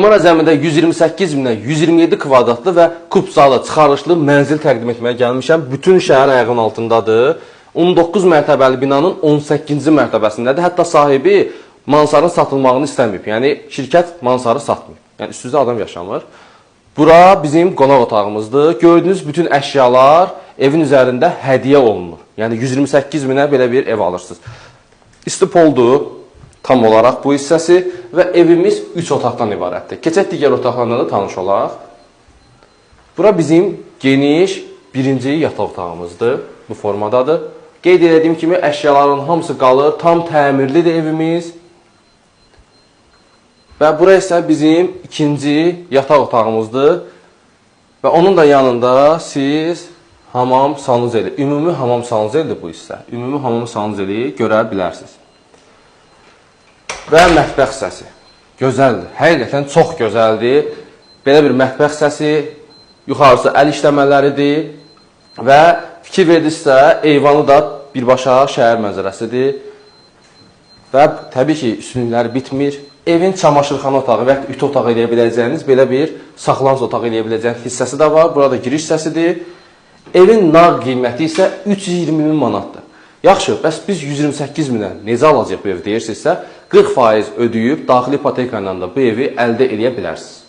Numara zəmində 128 mindən 127 kvadratlı və kubsalı, çıxarışlı mənzil təqdim etməyə gəlmişəm. Bütün şəhər ayağının altındadır. 19 mərtəbəli binanın 18-ci mərtəbəsindədir. Hətta sahibi mansarın satılmağını istəməyib. Yəni, şirkət mansarı satmıyor. Yəni, üstündə adam yaşamır. Bura bizim qonaq otağımızdır. Gördüyünüz bütün əşyalar evin üzərində hədiyyə olunur. Yəni, 128 minə belə bir ev alırsınız. İstipoldur. Tam olaraq bu hissəsi və evimiz 3 otaqdan ibarətdir. Keçək digər otaqlarla da tanış olaq. Bura bizim geniş birinci yataq otağımızdır. Bu formadadır. Qeyd edədiyim kimi əşyaların hamısı qalır. Tam təmirlidir evimiz. Və bura isə bizim ikinci yataq otağımızdır. Və onun da yanında siz hamam sanuzeli, ümumi hamam sanuzelidir bu hissə. Ümumi hamam sanuzeli görə bilərsiniz. Və mətbəx hissəsi. Gözəldir. Həqiqətən çox gözəldir. Belə bir mətbəx hissəsi, yuxarısı əl işləmələridir. Və fikir verdinizsə, eyvanı da birbaşa şəhər mənzərəsidir. Və təbii ki, üstünlükləri bitmir. Evin çamaşırxana otağı və ütü otağı eləyə biləcəyiniz belə bir saxlanıc otağı eləyə biləcəyiniz hissəsi də var. Burada giriş hissəsidir. Evin nağd qiyməti isə 320 min manatdır. Yaxşı, bəs biz 128 minə necə alacaq bu ev deyirsinizsə, 40% ödəyib daxili ipoteka ilə də bu evi əldə edə bilərsiniz.